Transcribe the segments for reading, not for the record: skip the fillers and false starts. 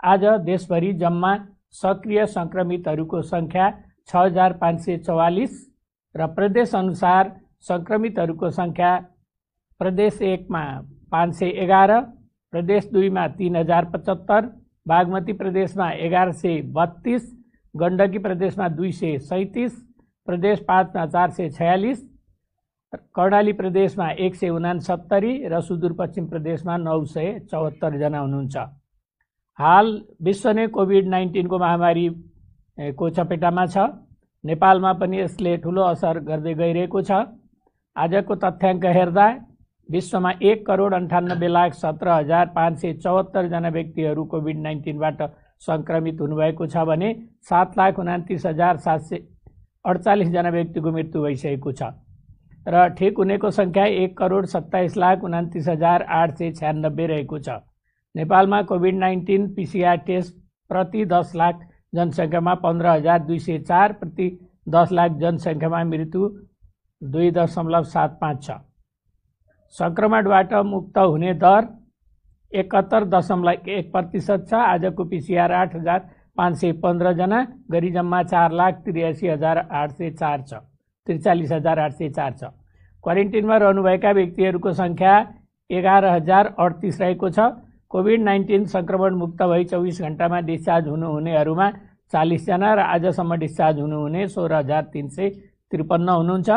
आज देशभरि जम्मा सक्रिय संक्रमितहरूको संख्या 6544 र प्रदेश अनुसार संक्रमितहरूको संख्या प्रदेश 1 मा 511, प्रदेश 2 मा 3075, बागमती प्रदेशमा 1132, गण्डकी प्रदेशमा 237, प्रदेश 5 मा 446, कर्णाली प्रदेशमा 169 र सुदूरपश्चिम प्रदेशमा 974 जना हुनुहुन्छ। हाल विश्व नै कोभिड-19 को महामारी को चपेटामा छ। नेपालमा पनि यसले ठूलो असर गर्दै गइरहेको छ। आजको तथ्याङ्क हेर्दा विश्वमा 1,98,17,574 जना व्यक्तिहरू कोभिड-19 बाट संक्रमित हुनुभएको छ भने 7,29,748 जना व्यक्तिको मृत्यु भइसकेको छ र ठिक हुनेको संख्या 1,27,29,896 रहेको छ। नेपालमा कोभिड-19 पीसीआर टेस्ट प्रति 10 लाख जनसङ्ख्यामा 15,204, प्रति 10 लाख जनसङ्ख्यामा मृत्यु 2.75 छ। संक्रमणबाट मुक्त हुने दर 71.1% छ। आजको पीसीआर 8,515 जना गरी जम्मा 4,83,804 छ, 43,804 छ। क्वारेन्टिनमा रहनुभएका व्यक्तिहरूको संख्या 11,038 रहेको छ। कोभिड-19 संक्रमण मुक्त भई 24 घण्टामा डिस्चार्ज हुनुहुनेहरूमा 40 जना र आजसम्म डिस्चार्ज हुनुहुने 16,353 हुनुहुन्छ।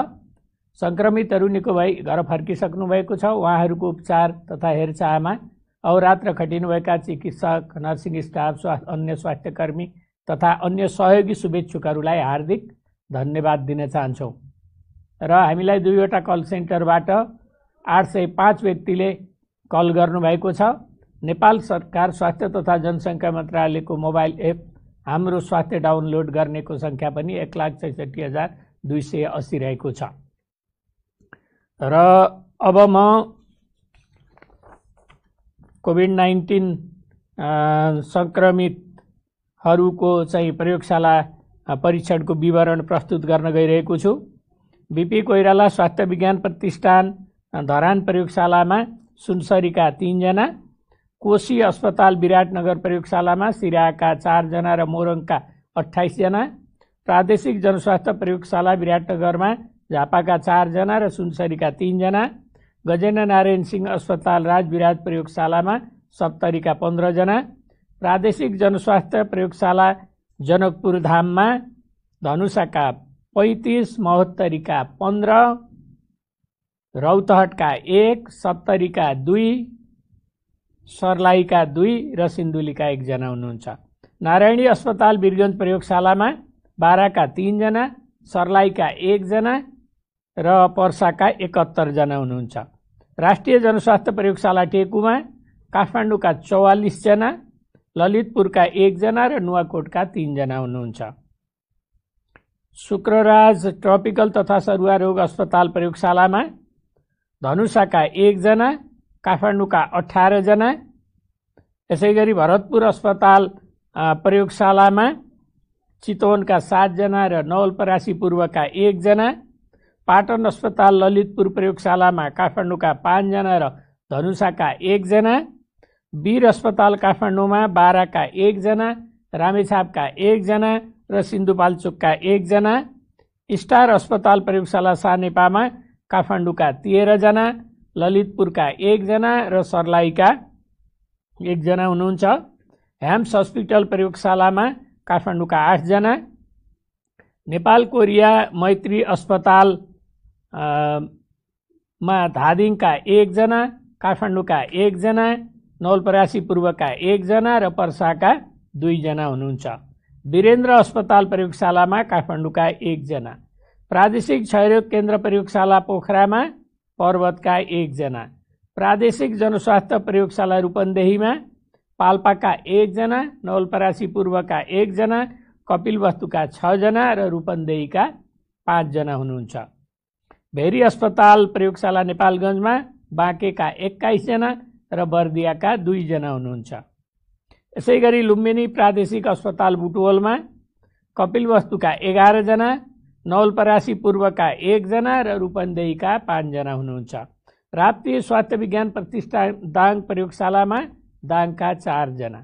संक्रमितहरू निको भई घर फर्किसक्नु भएको छ। उहाँहरूको उपचार तथा हेरचाहमा अहोरात्र खटिनुभएका चिकित्सक, नर्सिङ स्टाफ, अन्य स्वास्थ्यकर्मी तथा अन्य सहयोगी शुभेच्छुकहरूलाई हार्दिक धन्यवाद दिन चाहन्छौँ। र हामीलाई 2वटा कल सेन्टरबाट 805 व्यक्तिले कल गर्नुभएको छ। नेपाल सरकार स्वास्थ्य तथा जनसङ्ख्या मन्त्रालयको मोबाइल एप हाम्रो स्वास्थ्य डाउनलोड गर्नेको संख्या पनि 1,66,280 रहेको छ। र अब म कोभिड-19 संक्रमितहरूको चाहिँ प्रयोगशाला परीक्षणको विवरण प्रस्तुत गर्न गइरहेको छु। बीपी कोइराला स्वास्थ्य विज्ञान प्रतिष्ठान धरान प्रयोगशालामा सुनसरीका 3 जना, कोशी अस्पताल विराटनगर प्रयोगशालामा सिराहाका 4 जना र मोरङका 28 जना, प्रादेशिक जनस्वास्थ्य प्रयोगशाला विराटनगरमा झापाका 4 जना र सुनसरीका 3 जना, गजेन्द्र नारायण सिंह अस्पताल राजविराज प्रयोगशालामा सप्तरीका 15 जना, प्रादेशिक जनस्वास्थ्य प्रयोगशाला जनकपुर धाममा धनुषाका 35, महोत्तरीका 15, रौतहटका 1, सप्तरीका 2, सर्लाहीका 2 र सिन्धुलीका 1 जना हुनुहुन्छ। नारायणी अस्पताल वीरगञ्ज प्रयोगशालामा बाराका 3 जना, सर्लाहीका 1 जना र पर्साका 71 जना हुनुहुन्छ। राष्ट्रिय जनस्वास्थ्य प्रयोगशाला टेकुमा काठमाडौँका 44 जना, ललितपुरका 1 जना र नुवाकोटका 3 जना हुनुहुन्छ। शुक्रराज ट्रपिकल तथा सरुवा रोग अस्पताल प्रयोगशालामा धनुषाका 1 जना, काठमाडौँका 18 जना, यसैगरी भरतपुर अस्पताल प्रयोगशालामा चितवनका 7 जना र नवलपरासी पूर्वका 1 जना, पाटन अस्पताल ललितपुर प्रयोगशालामा काठमाडौँका 5 जना र धनुषाका 1 जना, वीर अस्पताल काठमाडौँमा बाराका 1 जना, रामेछापका 1 जना र सिन्धुपाल्चोकका 1 जना, स्टार अस्पताल प्रयोगशाला सानेपामा काठमाडौँका 13 जना, ललितपुरका 1 जना र सर्लाहीका 1 जना हुनुहुन्छ। ह्याम्स हस्पिटल प्रयोगशालामा काठमाडौँका 8 जना, नेपाल कोरिया मैत्री अस्पताल मा धादिङका 1 जना, काठमाडौँका 1 जना, नवलपरासी पूर्वका 1 जना र पर्साका 2 जना हुनुहुन्छ। वीरेन्द्र अस्पताल प्रयोगशालामा काठमाडौँका 1 जना, प्रादेशिक क्षयरोग केन्द्र प्रयोगशाला पोखरामा पर्वतका 1 जना, प्रादेशिक जनस्वास्थ्य प्रयोगशाला रूपन्देहीमा पाल्पाका 1 जना, नवलपरासी पूर्वका 1 जना, कपिलवस्तुका 6 जना र रूपन्देहीका 5 जना हुनुहुन्छ। भेरी अस्पताल प्रयोगशाला नेपालगञ्जमा बाँकेका 21 जना र बर्दियाका 2 जना हुनुहुन्छ। यसैगरी लुम्बिनी प्रादेशिक अस्पताल बुटवलमा कपिलवस्तुका 11 जना, नवलपरासी पूर्वका 1 जना र रूपन्देहीका 5 जना हुनुहुन्छ। राप्ती स्वास्थ्य विज्ञान प्रतिष्ठान दाङ प्रयोगशालामा दाङका 4 जना,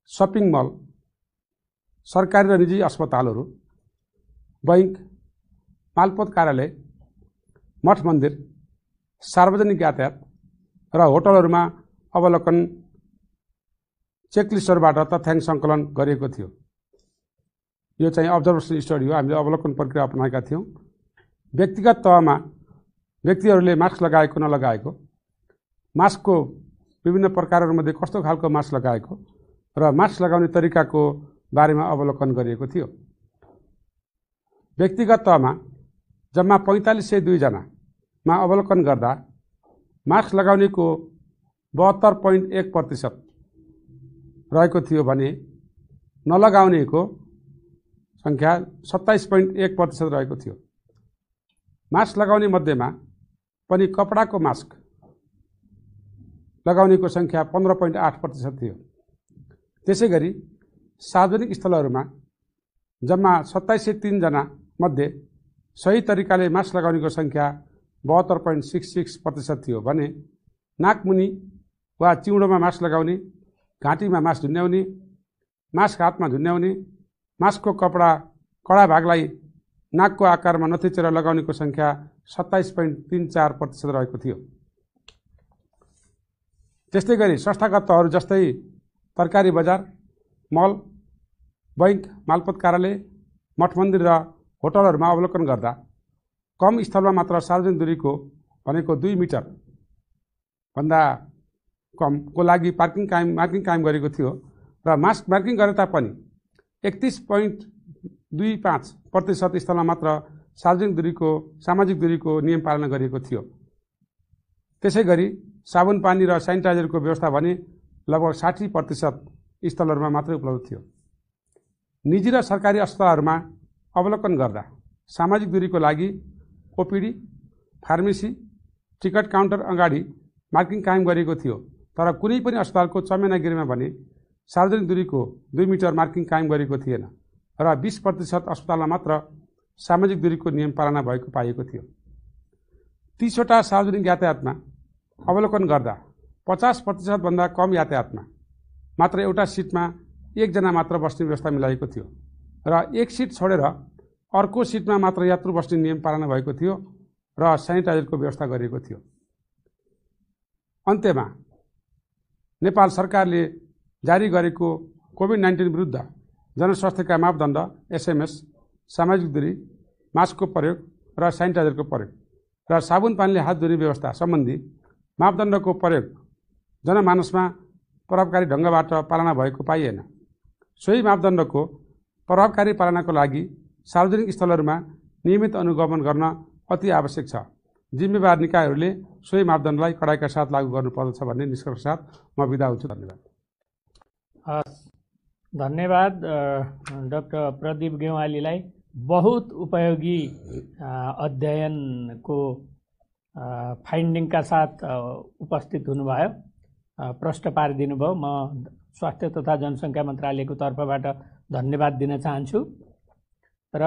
सपिङ मल, सरकारी र निजी अस्पतालहरू, बैंक, मालपोत कार्यालय, मठ मन्दिर, सार्वजनिक यातायात र होटलहरूमा अवलोकन चेकलिस्टहरूबाट तथ्याङ्क सङ्कलन गरिएको थियो। यो चाहिँ अब्जर्भेसन स्टडी हो, हामीले अवलोकन प्रक्रिया अपनाएका थियौँ। व्यक्तिगत तहमा व्यक्तिहरूले मास्क लगाएको नलगाएको, मास्कको विभिन्न प्रकारहरूमध्ये कस्तो खालको मास्क लगाएको र मास्क लगाउने तरिकाको बारेमा अवलोकन गरिएको थियो। व्यक्तिगत तहमा जम्मा 4502 जनामा अवलोकन गर्दा मास्क लगाउनेको 72.1% रहेको थियो भने नलगाउनेको सङ्ख्या 27.1% रहेको थियो। मास्क लगाउने मध्येमा पनि कपडाको मास्क लगाउनेको सङ्ख्या 15.8% थियो। त्यसै गरी सार्वजनिक स्थलहरूमा जम्मा 2703 जना मध्ये सही तरिकाले मास्क लगाउनेको सङ्ख्या 72.66% थियो भने नाकमुनि वा चिउँडोमा मास्क लगाउने, घाँटीमा मास्क झुन्ड्याउने, मास्क हातमा झुन्ड्याउने, मास्कको कडा भागलाई नाकको आकारमा नथिचेर लगाउनेको सङ्ख्या 27.34% रहेको थियो। त्यस्तै गरी संस्थागत तहहरू जस्तै तरकारी बजार, मल, बैंक, मालपोत कार्यालय, मठ मन्दिर र होटलहरूमा अवलोकन गर्दा कम स्थलमा मात्र सार्वजनिक दूरीको भनेको 2 मिटर भन्दा कमको लागि मार्किङ कायम गरेको थियो र मास्क मार्किङ गरे तापनि 31.25% स्थलमा मात्र सामाजिक दूरीको नियम पालना गरिएको थियो। त्यसै गरी साबुन पानी र सेनिटाइजरको व्यवस्था भने लगभग 60% स्थलहरूमा मात्रै उपलब्ध थियो। निजी र सरकारी अस्पतालहरूमा अवलोकन गर्दा सामाजिक दूरीको लागि ओपीडी, फार्मेसी, टिकट काउन्टर अगाडि मार्किङ कायम गरिएको थियो, तर कुनै पनि अस्पतालको चमेनागिरीमा भने सार्वजनिक दूरीको 2 मिटर मार्किङ कायम गरिएको थिएन र 20% अस्पतालमा मात्र सामाजिक दूरीको नियम पालना भएको पाइएको थियो। 30 वटा सार्वजनिक यातायातमा अवलोकन गर्दा 50% भन्दा कम यातायातमा मात्र एउटा सिटमा 1 जना मात्र बस्ने व्यवस्था मिलाएको थियो र 1 सिट छोडेर अर्को सिटमा मात्र यात्रु बस्ने नियम पालना भएको थियो र सेनिटाइजरको व्यवस्था गरिएको थियो। अन्त्यमा नेपाल सरकारले जारी गरेको कोभिड-19 विरुद्ध जनस्वास्थ्यका मापदण्ड SMS, सामाजिक दूरी, मास्कको प्रयोग र सेनिटाइजरको प्रयोग र साबुन पानीले हात धुने व्यवस्था सम्बन्धी मापदण्डको प्रयोग जनमानसमा प्रभावकारी ढङ्गबाट पालना भएको पाइएन। सोही मापदण्डको प्रभावकारी पालनाको लागि सार्वजनिक स्थलहरूमा नियमित अनुगमन गर्न अति आवश्यक छ। जिम्मेवार निकायहरूले सोही मापदण्डलाई कडाइका साथ लागू गर्नुपर्दछ भन्ने निष्कर्ष साथ म बिदा हुन्छु। धन्यवाद। धन्यवाद डाक्टर प्रदीप गेवालीलाई। बहुत उपयोगी अध्ययनको फाइन्डिङका साथ उपस्थित हुनुभयो, प्रश्न पारिदिनु भयो। म स्वास्थ्य तथा जनसङ्ख्या मन्त्रालयको तर्फबाट धन्यवाद दिन चाहन्छु। र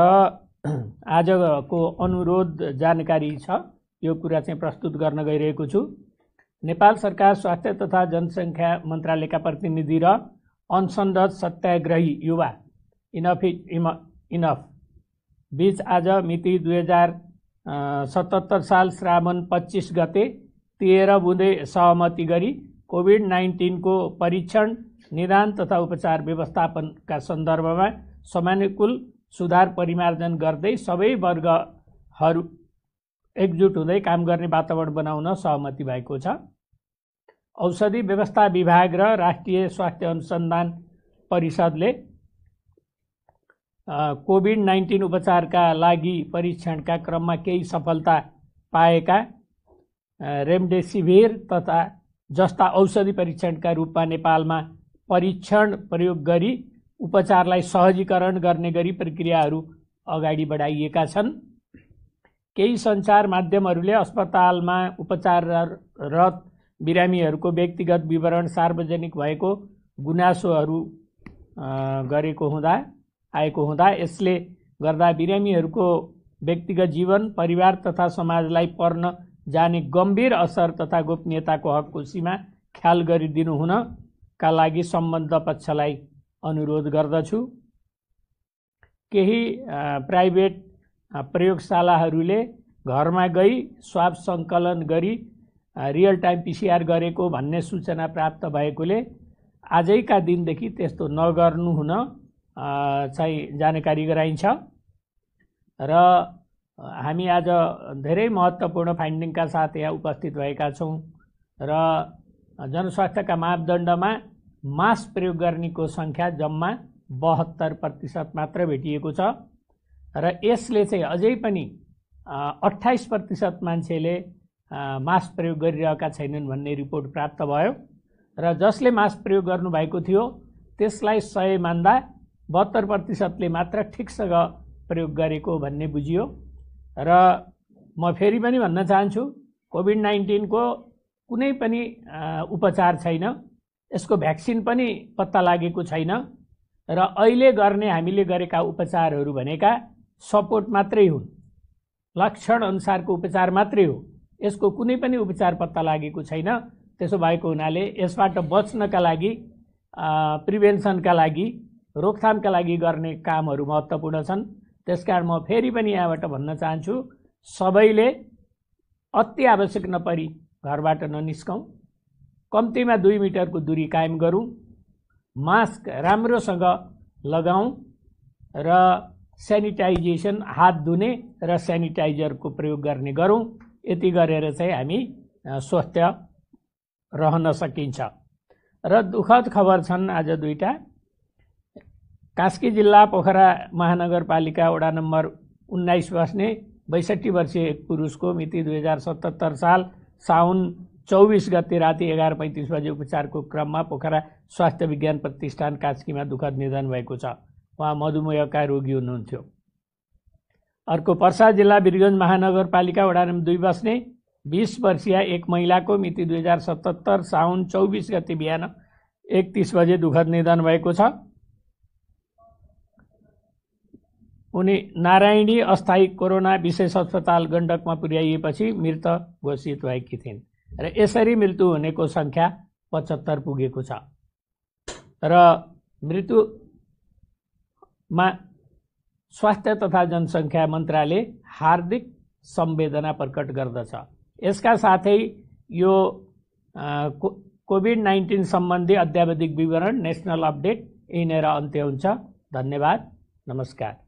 आजको अनुरोध जानकारी छ, यो कुरा चाहिँ प्रस्तुत गर्न गइरहेको छु। नेपाल सरकार स्वास्थ्य तथा जनसङ्ख्या मन्त्रालयका प्रतिनिधि र अनसनरत सत्याग्रही युवा इनफ बीच आज मिति 2077 साल श्रावण 25 गते 13 बुँदे सहमति गरी कोभिड-19 को परीक्षण, निदान तथा उपचार व्यवस्थापनका सन्दर्भमा समयानुकूल सुधार परिमार्जन गर्दै सबै वर्गहरू एकजुट हुँदै काम गर्ने वातावरण बनाउन सहमति भएको छ। औषधि व्यवस्था विभाग र राष्ट्रिय स्वास्थ्य अनुसन्धान परिषदले कोभिड-19 उपचारका लागि परीक्षणका क्रममा केही सफलता पाएका रेमडेसिभिर तथा जस्ता औषधि परीक्षणका रूपमा नेपालमा परीक्षण प्रयोग गरी उपचारलाई सहजीकरण गर्ने गरी प्रक्रियाहरू अगाडि बढाइएका छन्। केही सञ्चार माध्यमहरूले अस्पतालमा उपचाररत बिरामीहरूको व्यक्तिगत विवरण सार्वजनिक भएको गुनासोहरू आएको हुँदा यसले गर्दा बिरामीहरूको व्यक्तिगत जीवन, परिवार तथा समाजलाई पर्न जाने गम्भीर असर तथा गोपनीयताको हकको सीमा ख्याल गरिदिनु हुन का लागि सम्बद्ध पक्षलाई अनुरोध गर्दछु। केही प्राइभेट प्रयोगशालाहरूले घरमा गई स्वाब सङ्कलन गरी रियल टाइम PCR गरेको भन्ने सूचना प्राप्त भएकोले आजैका दिनदेखि त्यस्तो नगर्नु हुन चाहिँ जानकारी गराइन्छ र हामी आज धेरै महत्त्वपूर्ण फाइन्डिङका साथ यहाँ उपस्थित भएका छौँ र जनस्वास्थ्यका मापदण्डमा मास्क प्रयोग गर्नेको सङ्ख्या जम्मा 72% मात्र भेटिएको छ र यसले चाहिँ अझै पनि 28% मान्छेले मास्क प्रयोग गरिरहेका छैनन् भन्ने रिपोर्ट प्राप्त भयो र जसले मास्क प्रयोग गर्नुभएको थियो त्यसलाई 100 मान्दा 72%ले मात्र ठिकसँग प्रयोग गरेको भन्ने बुझियो र म फेरि पनि भन्न चाहन्छु कोभिड-19 को कुनै पनि उपचार छैन, यसको भ्याक्सिन पनि पत्ता लागेको छैन र अहिले गर्ने हामीले गरेका उपचारहरू भनेका सपोर्ट मात्रै हुन्, लक्षण अनुसारको उपचार मात्रै हो। यसको कुनै पनि उपचार पत्ता लागेको छैन। त्यसो भएको हुनाले यसबाट बच्नका लागि प्रिभेन्सनका लागि रोकथामका लागि गर्ने कामहरू महत्त्वपूर्ण छन्। त्यसकारण म फेरि पनि यहाँबाट भन्न चाहन्छु सबैले अति आवश्यक नपरी घरबाट ननिस्कौँ, कम्तीमा 2 मिटरको दूरी कायम गरौँ, मास्क राम्रोसँग लगाऊँ र सेनिटाइजेसन हात धुने र सेनिटाइजरको प्रयोग गर्ने गरौँ। यति गरेर चाहिँ हामी स्वस्थ रहन सकिन्छ। र दुःखद खबर छन् आज दुईटा। कास्की जिल्ला पोखरा महानगरपालिका वडा नम्बर 19 बस्ने 62 वर्षीय एक पुरुषको मिति 2077 साल साउन 24 गते राति 11:35 बजे उपचारको क्रममा पोखरा स्वास्थ्य विज्ञान प्रतिष्ठान कास्कीमा दुःखद निधन भएको छ। उहाँ मधुमेहका रोगी हुनुहुन्थ्यो। अर्को पर्सा जिल्ला वीरगञ्ज महानगरपालिका वडा नम्बर 2 बस्ने 20 वर्षीय एक महिलाको मिति 2077 साउन 24 गते बिहान 1:30 बजे दुःखद निधन भएको छ। उनी नारायणी अस्थायी कोरोना विशेष अस्पताल गण्डकमा पुर्याइएपछि मृत घोषित भएकी थिइन् र यसरी मृत्यु हुनेको सङ्ख्या 75 पुगेको छ र मृत्युमा स्वास्थ्य तथा जनसङ्ख्या मन्त्रालय हार्दिक संवेदना प्रकट गर्दछ। यसका साथै यो कोभिड-19 सम्बन्धी अद्यावधिक विवरण नेशनल अपडेट यहीँनिर अन्त्य हुन्छ। धन्यवाद, नमस्कार।